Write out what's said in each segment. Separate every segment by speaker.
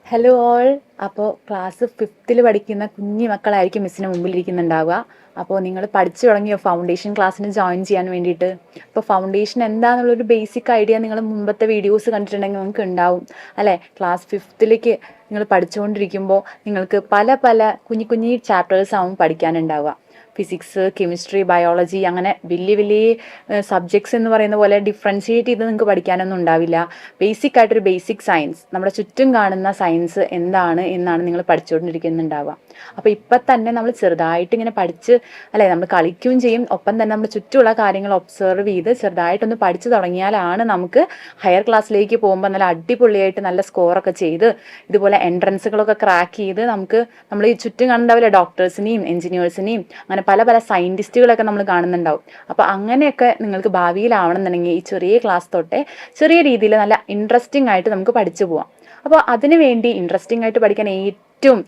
Speaker 1: Hello all. അപ്പോൾ class 5th പഠിക്കുന്ന കുഞ്ഞു മക്കളായിരിക്കും മിസ്സിന് മുമ്പിലിരിക്കുന്നുണ്ടാവുക. അപ്പോൾ നിങ്ങൾ പഠിച്ചു തുടങ്ങിയോ ഫൗണ്ടേഷൻ ക്ലാസ്സിന് ജോയിൻ ചെയ്യാൻ വേണ്ടിയിട്ട്? അപ്പോൾ ഫൗണ്ടേഷൻ എന്താണെന്നുള്ളൊരു ബേസിക് ഐഡിയ നിങ്ങൾ മുമ്പത്തെ വീഡിയോസ് കണ്ടിട്ടുണ്ടെങ്കിൽ നിങ്ങൾക്ക് ഉണ്ടാവും അല്ലേ? ക്ലാസ് 5th നിങ്ങൾ പഠിച്ചുകൊണ്ടിരിക്കുമ്പോൾ നിങ്ങൾക്ക് പല പല കുഞ്ഞു കുഞ്ഞു ചാപ്റ്റേഴ്സ് ആവും പഠിക്കാനുണ്ടാവുക. ഫിസിക്സ്, കെമിസ്ട്രി, ബയോളജി, അങ്ങനെ വലിയ വലിയ സബ്ജക്ട്സ് എന്ന് പറയുന്ന പോലെ ഡിഫറൻഷിയേറ്റ് ചെയ്ത് നിങ്ങൾക്ക് പഠിക്കാനൊന്നും ഉണ്ടാവില്ല. ബേസിക് ആയിട്ടൊരു ബേസിക് സയൻസ്, നമ്മുടെ ചുറ്റും കാണുന്ന സയൻസ് എന്നാണ് നിങ്ങൾ പഠിച്ചുകൊണ്ടിരിക്കുന്നുണ്ടാവുക. അപ്പോൾ ഇപ്പം തന്നെ നമ്മൾ ചെറുതായിട്ട് ഇങ്ങനെ പഠിച്ച് അല്ലേ, നമ്മൾ കളിക്കുകയും ചെയ്യും, ഒപ്പം തന്നെ നമ്മുടെ ചുറ്റുമുള്ള കാര്യങ്ങൾ ഒബ്സർവ് ചെയ്ത് ചെറുതായിട്ടൊന്ന് പഠിച്ചു തുടങ്ങിയാലാണ് നമുക്ക് ഹയർ ക്ലാസ്സിലേക്ക് പോകുമ്പോൾ നല്ല അടിപൊളിയായിട്ട് നല്ല സ്കോറൊക്കെ ചെയ്ത് ഇതുപോലെ എൻട്രൻസുകളൊക്കെ ക്രാക്ക് ചെയ്ത് നമ്മൾ ഈ ചുറ്റും കാണുന്നുണ്ടാവില്ല, ഡോക്ടേഴ്സിനെയും എഞ്ചിനീയേഴ്സിനെയും അങ്ങനെ പല പല സയൻറ്റിസ്റ്റുകളൊക്കെ നമ്മൾ കാണുന്നുണ്ടാവും. അപ്പോൾ അങ്ങനെയൊക്കെ നിങ്ങൾക്ക് ഭാവിയിലാവണമെന്നുണ്ടെങ്കിൽ ഈ ചെറിയ ക്ലാസ് തൊട്ടേ ചെറിയ രീതിയിൽ നല്ല ഇൻട്രസ്റ്റിംഗ് ആയിട്ട് നമുക്ക് പഠിച്ചു പോവാം. അപ്പോൾ അതിനു വേണ്ടി ഇൻട്രസ്റ്റിംഗ് ആയിട്ട് പഠിക്കാൻ ഏറ്റവും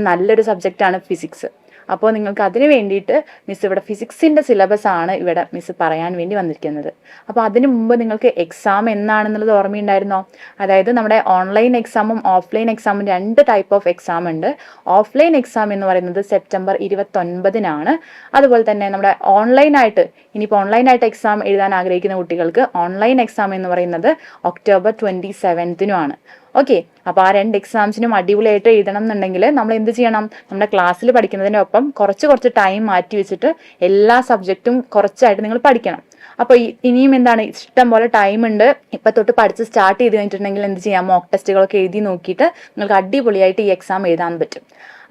Speaker 1: നല്ലൊരു സബ്ജക്റ്റാണ് ഫിസിക്സ്. അപ്പോൾ നിങ്ങൾക്ക് അതിന് വേണ്ടിയിട്ട് മിസ് ഇവിടെ ഫിസിക്സിൻ്റെ സിലബസ് ആണ് ഇവിടെ മിസ് പറയാൻ വേണ്ടി വന്നിരിക്കുന്നത്. അപ്പോൾ അതിന് മുമ്പ് നിങ്ങൾക്ക് എക്സാം എന്നാണെന്നുള്ളത് ഓർമ്മയുണ്ടായിരുന്നോ? അതായത് നമ്മുടെ ഓൺലൈൻ എക്സാമും ഓഫ്ലൈൻ എക്സാമും 2 ടൈപ്പ് ഓഫ് എക്സാം ഉണ്ട്. ഓഫ്ലൈൻ എക്സാം എന്ന് പറയുന്നത് സെപ്റ്റംബർ 29 അതുപോലെ തന്നെ നമ്മുടെ ഓൺലൈനായിട്ട് ഇനിയിപ്പോൾ ഓൺലൈനായിട്ട് എക്സാം എഴുതാൻ ആഗ്രഹിക്കുന്ന കുട്ടികൾക്ക് ഓൺലൈൻ എക്സാം എന്ന് പറയുന്നത് ഒക്ടോബർ 27 ഓക്കെ. അപ്പോൾ ആ 2 എക്സാംസിനും അടിപൊളിയായിട്ട് എഴുതണം എന്നുണ്ടെങ്കിൽ നമ്മൾ എന്ത് ചെയ്യണം? നമ്മുടെ ക്ലാസ്സിൽ പഠിക്കുന്നതിനൊപ്പം കുറച്ച് ടൈം മാറ്റി വെച്ചിട്ട് എല്ലാ സബ്ജക്റ്റും കുറച്ചായിട്ട് നിങ്ങൾ പഠിക്കണം. അപ്പോൾ ഇനിയും എന്താണ്, ഇഷ്ടം പോലെ ടൈം ഉണ്ട്. ഇപ്പം തൊട്ട് പഠിച്ച് സ്റ്റാർട്ട് ചെയ്ത് കഴിഞ്ഞിട്ടുണ്ടെങ്കിൽ എന്ത് ചെയ്യാം? മോക്ക് ടെസ്റ്റുകളൊക്കെ എഴുതി നോക്കിയിട്ട് നിങ്ങൾക്ക് അടിപൊളിയായിട്ട് ഈ എക്സാം എഴുതാൻ പറ്റും.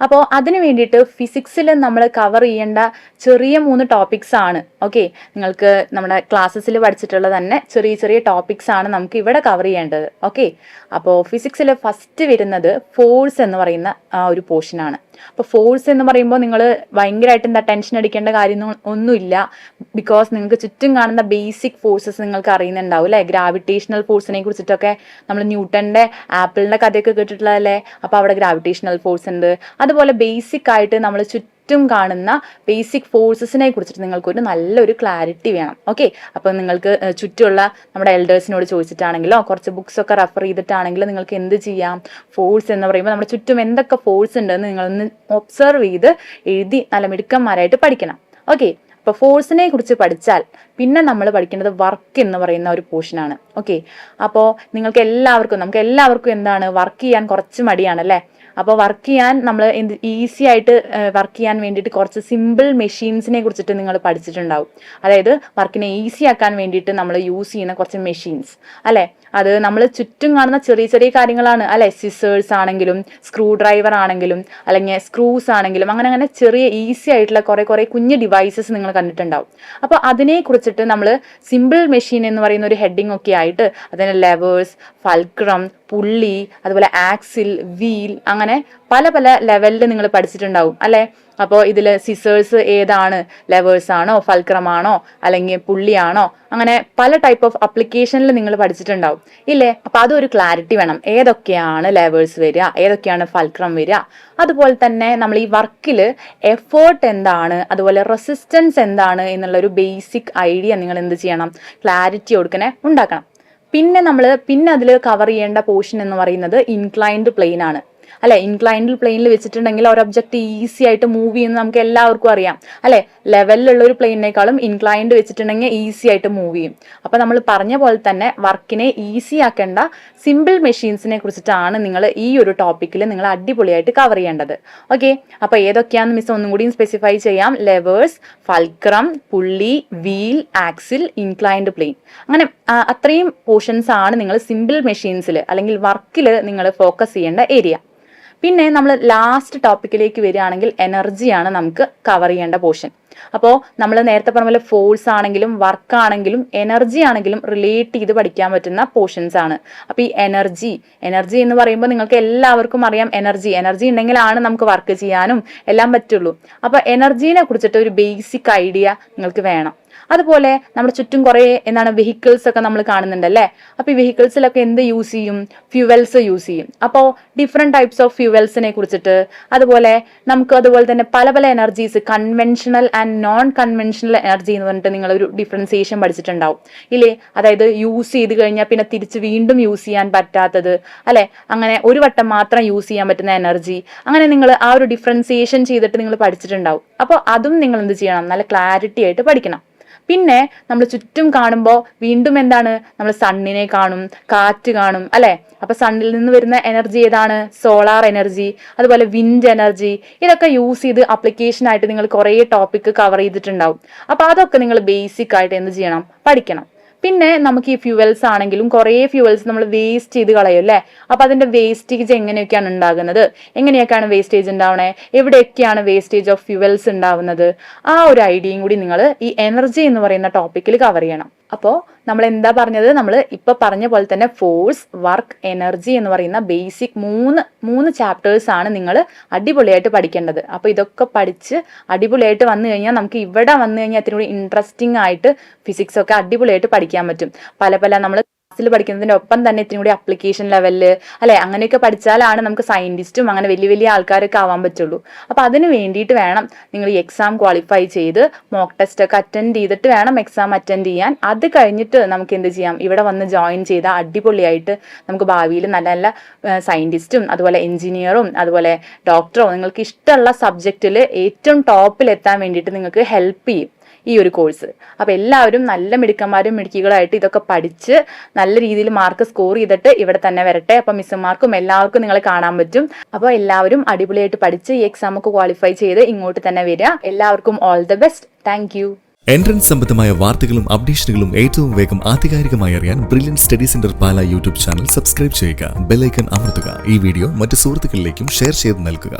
Speaker 1: അപ്പോൾ അതിന് വേണ്ടിയിട്ട് ഫിസിക്സിൽ നമ്മൾ കവർ ചെയ്യേണ്ട ചെറിയ 3 ടോപ്പിക്സ് ആണ്. ഓക്കെ, നിങ്ങൾക്ക് നമ്മുടെ ക്ലാസ്സസിൽ പഠിച്ചിട്ടുള്ള തന്നെ ചെറിയ ചെറിയ ടോപ്പിക്സ് ആണ് നമുക്ക് ഇവിടെ കവർ ചെയ്യേണ്ടത്. ഓക്കെ, അപ്പോൾ ഫിസിക്സിൽ ഫസ്റ്റ് വരുന്നത് ഫോഴ്സ് എന്ന് പറയുന്ന ഒരു പോർഷനാണ്. അപ്പോൾ ഫോഴ്സ് എന്ന് പറയുമ്പോൾ നിങ്ങൾ ഭയങ്കരമായിട്ട് എന്താ ടെൻഷൻ അടിക്കേണ്ട കാര്യം ഒന്നുമില്ല. ബിക്കോസ് നിങ്ങൾക്ക് ചുറ്റും കാണുന്ന ബേസിക് ഫോഴ്സസ് നിങ്ങൾക്ക് അറിയുന്നുണ്ടാവും അല്ലേ? ഗ്രാവിറ്റേഷണൽ ഫോഴ്സിനെ കുറിച്ചിട്ടൊക്കെ നമ്മൾ ന്യൂട്ടൻ്റെ ആപ്പിളിൻ്റെ കഥയൊക്കെ കേട്ടിട്ടുള്ളതല്ലേ? അപ്പോൾ അവിടെ ഗ്രാവിറ്റേഷണൽ ഫോഴ്സ് ഉണ്ട്. അതുപോലെ ബേസിക് ആയിട്ട് നമ്മൾ ചുറ്റും കാണുന്ന ബേസിക് ഫോഴ്സസിനെ കുറിച്ചിട്ട് നിങ്ങൾക്കൊരു നല്ലൊരു ക്ലാരിറ്റി വേണം. ഓക്കെ, അപ്പോൾ നിങ്ങൾക്ക് ചുറ്റുമുള്ള നമ്മുടെ എൽഡേഴ്സിനോട് ചോദിച്ചിട്ടാണെങ്കിലോ കുറച്ച് ബുക്സ് ഒക്കെ റെഫർ ചെയ്തിട്ടാണെങ്കിലും നിങ്ങൾക്ക് എന്ത് ചെയ്യാം? ഫോഴ്സ് എന്ന് പറയുമ്പോൾ നമ്മുടെ ചുറ്റും എന്തൊക്കെ ഫോഴ്സ് ഉണ്ടെന്ന് നിങ്ങളൊന്ന് ഒബ്സർവ് ചെയ്ത് എഴുതി നല്ല മിടുക്കന്മാരായിട്ട് പഠിക്കണം. ഓക്കെ, അപ്പോൾ ഫോഴ്സിനെ കുറിച്ച് പഠിച്ചാൽ പിന്നെ നമ്മൾ പഠിക്കേണ്ടത് വർക്ക് എന്ന് പറയുന്ന ഒരു പോർഷനാണ്. ഓക്കെ, അപ്പോൾ നമുക്ക് എല്ലാവർക്കും എന്താണ്, വർക്ക് ചെയ്യാൻ കുറച്ച് മടിയാണല്ലേ? അപ്പോൾ വർക്ക് ചെയ്യാൻ നമ്മൾ ഈസി ആയിട്ട് വർക്ക് ചെയ്യാൻ വേണ്ടിയിട്ട് കുറച്ച് സിമ്പിൾ മെഷീൻസിനെ കുറിച്ചിട്ട് നിങ്ങൾ പഠിച്ചിട്ടുണ്ടാവും. അതായത് വർക്കിനെ ഈസി ആക്കാൻ വേണ്ടിയിട്ട് നമ്മൾ യൂസ് ചെയ്യുന്ന കുറച്ച് മെഷീൻസ് അല്ലേ? അത് നമ്മൾ ചുറ്റും കാണുന്ന ചെറിയ ചെറിയ കാര്യങ്ങളാണ് അല്ലേ? സിസേഴ്സ് ആണെങ്കിലും സ്ക്രൂ ഡ്രൈവർ ആണെങ്കിലും അല്ലെങ്കിൽ സ്ക്രൂസ് ആണെങ്കിലും അങ്ങനെ ചെറിയ ഈസി ആയിട്ടുള്ള കുറേ കുഞ്ഞ് ഡിവൈസസ് നിങ്ങൾ കണ്ടിട്ടുണ്ടാവും. അപ്പോൾ അതിനെ കുറിച്ചിട്ട് നമ്മൾ സിമ്പിൾ മെഷീൻ എന്ന് പറയുന്ന ഒരു ഹെഡിങ് ഒക്കെ ആയിട്ട് അതിന് ലെവേഴ്സ്, ഫൾക്രം, പുള്ളി, അതുപോലെ ആക്സിൽ, വീൽ, അങ്ങനെ പല പല ലെവലിൽ നിങ്ങൾ പഠിച്ചിട്ടുണ്ടാവും അല്ലേ? അപ്പോൾ ഇതിൽ സിസേഴ്സ് ഏതാണ്? ലെവേഴ്സ് ആണോ, ഫൾക്രം ആണോ, അല്ലെങ്കിൽ പുള്ളിയാണോ? അങ്ങനെ പല ടൈപ്പ് ഓഫ് അപ്ലിക്കേഷനിൽ നിങ്ങൾ പഠിച്ചിട്ടുണ്ടാവും ഇല്ലേ? അപ്പോൾ അതൊരു ക്ലാരിറ്റി വേണം. ഏതൊക്കെയാണ് ലെവേഴ്സ് വരിക, ഏതൊക്കെയാണ് ഫൾക്രം വരിക? അതുപോലെ തന്നെ നമ്മൾ ഈ വർക്കിൽ എഫേർട്ട് എന്താണ്, അതുപോലെ റെസിസ്റ്റൻസ് എന്താണ് എന്നുള്ളൊരു ബേസിക് ഐഡിയ നിങ്ങൾ എന്ത് ചെയ്യണം? ക്ലാരിറ്റി ഉണ്ടാക്കണം. പിന്നെ അതിൽ കവർ ചെയ്യേണ്ട പോർഷൻ എന്ന് പറയുന്നത് ഇൻക്ലൈൻഡ് പ്ലെയിൻ ആണ് അല്ലെ? ഇൻക്ലൈൻഡ് പ്ലെയിനിൽ വെച്ചിട്ടുണ്ടെങ്കിൽ ഒരു ഒബ്ജക്റ്റ് ഈസി ആയിട്ട് മൂവ് ചെയ്യുന്നത് നമുക്ക് എല്ലാവർക്കും അറിയാം അല്ലെ? ലെവലിലുള്ള ഒരു പ്ലെയിനേക്കാളും ഇൻക്ലൈൻഡ് വെച്ചിട്ടുണ്ടെങ്കിൽ ഈസി ആയിട്ട് മൂവ് ചെയ്യും. അപ്പോൾ നമ്മൾ പറഞ്ഞ പോലെ തന്നെ വർക്കിനെ ഈസി ആക്കേണ്ട സിമ്പിൾ മെഷീൻസിനെ കുറിച്ചിട്ടാണ് നിങ്ങൾ ഈ ഒരു ടോപ്പിക്കിൽ നിങ്ങൾ അടിപൊളിയായിട്ട് കവർ ചെയ്യേണ്ടത്. ഓക്കെ, അപ്പോൾ ഏതൊക്കെയാണെന്ന് മിസ് ഒന്നും കൂടി സ്പെസിഫൈ ചെയ്യാം. ലെവേഴ്സ്, ഫൾക്രം, പുള്ളി, വീൽ, ആക്സിൽ, ഇൻക്ലൈൻഡ് പ്ലെയിൻ, അങ്ങനെ അത്രയും പോർഷൻസ് ആണ് നിങ്ങൾ സിമ്പിൾ മെഷീൻസിൽ അല്ലെങ്കിൽ വർക്കിൽ നിങ്ങൾ ഫോക്കസ് ചെയ്യേണ്ട ഏരിയ. പിന്നെ നമ്മൾ ലാസ്റ്റ് ടോപ്പിക്കിലേക്ക് വരികയാണെങ്കിൽ എനർജിയാണ് നമുക്ക് കവർ ചെയ്യേണ്ട പോർഷൻ. അപ്പോൾ നമ്മൾ നേരത്തെ പറഞ്ഞ പോലെ ഫോഴ്സ് ആണെങ്കിലും വർക്ക് ആണെങ്കിലും എനർജി ആണെങ്കിലും റിലേറ്റ് ചെയ്ത് പഠിക്കാൻ പറ്റുന്ന പോർഷൻസ് ആണ്. അപ്പോൾ ഈ എനർജി എന്ന് പറയുമ്പോൾ നിങ്ങൾക്ക് എല്ലാവർക്കും അറിയാം, എനർജി ഉണ്ടെങ്കിലാണ് നമുക്ക് വർക്ക് ചെയ്യാനും എല്ലാം പറ്റുള്ളൂ. അപ്പോൾ എനർജീനെ കുറിച്ചിട്ട് ഒരു ബേസിക് ഐഡിയ നിങ്ങൾക്ക് വേണം. അതുപോലെ നമ്മുടെ ചുറ്റും കുറേ എന്താണ് വെഹിക്കിൾസ് ഒക്കെ നമ്മൾ കാണുന്നുണ്ടല്ലേ. അപ്പോൾ ഈ വെഹിക്കിൾസിലൊക്കെ എന്ത് യൂസ് ചെയ്യും? ഫ്യൂവൽസ് യൂസ് ചെയ്യും. അപ്പോൾ ഡിഫറെൻറ്റ് ടൈപ്സ് ഓഫ് ഫ്യൂവൽസിനെ കുറിച്ചിട്ട്, അതുപോലെ നമുക്ക് അതുപോലെ തന്നെ പല പല energies, conventional and non conventional energy എന്ന് പറഞ്ഞിട്ട് നിങ്ങളൊരു ഡിഫറൻസിയേഷൻ പഠിച്ചിട്ടുണ്ടാവും ഇല്ലേ. അതായത് യൂസ് ചെയ്ത് കഴിഞ്ഞാൽ പിന്നെ തിരിച്ച് വീണ്ടും യൂസ് ചെയ്യാൻ പറ്റാത്തത് അല്ലെ, അങ്ങനെ ഒരു വട്ടം മാത്രം യൂസ് ചെയ്യാൻ പറ്റുന്ന എനർജി, അങ്ങനെ നിങ്ങൾ ആ ഒരു ഡിഫറൻസിയേഷൻ ചെയ്തിട്ട് നിങ്ങൾ പഠിച്ചിട്ടുണ്ടാവും. അപ്പോൾ അതും നിങ്ങൾ എന്ത് ചെയ്യണം? നല്ല ക്ലാരിറ്റി ആയിട്ട് പഠിക്കണം. പിന്നെ നമ്മൾ ചുറ്റും കാണുമ്പോൾ വീണ്ടും എന്താണ്, നമ്മൾ സണ്ണിനെ കാണും, കാറ്റ് കാണും അല്ലെ. അപ്പൊ സണ്ണിൽ നിന്ന് വരുന്ന എനർജി ഏതാണ്? സോളാർ എനർജി, അതുപോലെ വിൻഡ് എനർജി. ഇതൊക്കെ യൂസ് ചെയ്ത് അപ്ലിക്കേഷൻ ആയിട്ട് നിങ്ങൾ കുറേ ടോപ്പിക് കവർ ചെയ്തിട്ടുണ്ടാവും. അപ്പൊ അതൊക്കെ നിങ്ങൾ ബേസിക് ആയിട്ട് എന്ത് ചെയ്യണം? പഠിക്കണം. പിന്നെ നമുക്ക് ഈ ഫ്യൂവൽസ് ആണെങ്കിലും കുറേ ഫ്യൂവൽസ് നമ്മൾ വേസ്റ്റ് ചെയ്ത് കളയും അല്ലേ. അപ്പൊ അതിന്റെ വേസ്റ്റേജ് എങ്ങനെയൊക്കെയാണ് ഉണ്ടാകുന്നത്, എങ്ങനെയൊക്കെയാണ് വേസ്റ്റേജ് ഉണ്ടാവണേ, എവിടെയൊക്കെയാണ് വേസ്റ്റേജ് ഓഫ് ഫ്യൂവൽസ് ഉണ്ടാവുന്നത്, ആ ഒരു ഐഡിയയും കൂടി നിങ്ങൾ ഈ എനർജി എന്ന് പറയുന്ന ടോപ്പിക്കിൽ കവർ ചെയ്യണം. അപ്പോൾ നമ്മൾ എന്താ പറഞ്ഞത്? നമ്മൾ ഇപ്പൊ പറഞ്ഞ പോലെ തന്നെ ഫോഴ്സ്, വർക്ക്, എനർജി എന്ന് പറയുന്ന ബേസിക് മൂന്ന് ചാപ്റ്റേഴ്സ് ആണ് നിങ്ങൾ അടിപൊളിയായിട്ട് പഠിക്കേണ്ടത്. അപ്പൊ ഇതൊക്കെ പഠിച്ച് അടിപൊളിയായിട്ട് വന്നു കഴിഞ്ഞാൽ നമുക്ക് ഇവിടെ വന്നു കഴിഞ്ഞാൽ അത്രയും കൂടി ഇൻട്രസ്റ്റിംഗ് ആയിട്ട് ഫിസിക്സ് ഒക്കെ അടിപൊളിയായിട്ട് പഠിക്കാൻ പറ്റും. പല നമ്മൾ ക്ലാസ്സിൽ പഠിക്കുന്നതിന്റെ ഒപ്പം തന്നെ ഇത്രയും കൂടി അപ്ലിക്കേഷൻ ലെവലില് അല്ലെ, അങ്ങനെയൊക്കെ പഠിച്ചാലാണ് നമുക്ക് സയന്റിസ്റ്റും അങ്ങനെ വലിയ വലിയ ആൾക്കാരൊക്കെ ആവാൻ പറ്റുള്ളൂ. അപ്പൊ അതിന് വേണ്ടിയിട്ട് വേണം നിങ്ങൾ ഈ എക്സാം ക്വാളിഫൈ ചെയ്ത് മോക്ക് ടെസ്റ്റ് ഒക്കെ അറ്റൻഡ് ചെയ്തിട്ട് വേണം എക്സാം അറ്റൻഡ് ചെയ്യാൻ. അത് കഴിഞ്ഞിട്ട് നമുക്ക് എന്ത് ചെയ്യാം? ഇവിടെ വന്ന് ജോയിൻ ചെയ്താൽ അടിപൊളിയായിട്ട് നമുക്ക് ഭാവിയിൽ നല്ല നല്ല സയന്റിസ്റ്റും അതുപോലെ എഞ്ചിനീയറും അതുപോലെ ഡോക്ടറോ നിങ്ങൾക്ക് ഇഷ്ടമുള്ള സബ്ജക്റ്റിൽ ഏറ്റവും ടോപ്പിൽ എത്താൻ വേണ്ടിയിട്ട് നിങ്ങൾക്ക് ഹെൽപ്പ് ചെയ്യും ഈ ഒരു കോഴ്സ്. അപ്പൊ എല്ലാവരും നല്ല മിടുക്കന്മാരും മിടുക്കികളായിട്ട് ഇതൊക്കെ പഠിച്ച് നല്ല രീതിയിൽ മാർക്ക് സ്കോർ ചെയ്തിട്ട് ഇവിടെ തന്നെ വരട്ടെ. അപ്പൊ മിസ്സുമാർക്കും എല്ലാവർക്കും നിങ്ങളെ കാണാൻ പറ്റും. അപ്പോൾ എല്ലാവരും അടിപൊളിയായിട്ട് പഠിച്ച് ഈ എക്സാം ഒക്കെ ക്വാളിഫൈ ചെയ്ത് ഇങ്ങോട്ട് തന്നെ വരിക. എല്ലാവർക്കും all the best. Thank you.
Speaker 2: Entrance സംബന്ധമായ വാർത്തകളും അപ്ഡേഷനുകളും ഏറ്റവും വേഗം ആധികാരികമായി അറിയാൻ ബ്രില്യൻറ്റ് സ്റ്റഡി സെന്റർ പാല യൂട്യൂബ് ചാനൽ സബ്സ്ക്രൈബ് ചെയ്യുക. ബെൽ ഐക്കൺ അമർത്തുക. ഈ വീഡിയോ മറ്റ് സുഹൃത്തുക്കളിലേക്കും ഷെയർ ചെയ്ത് നൽകുക.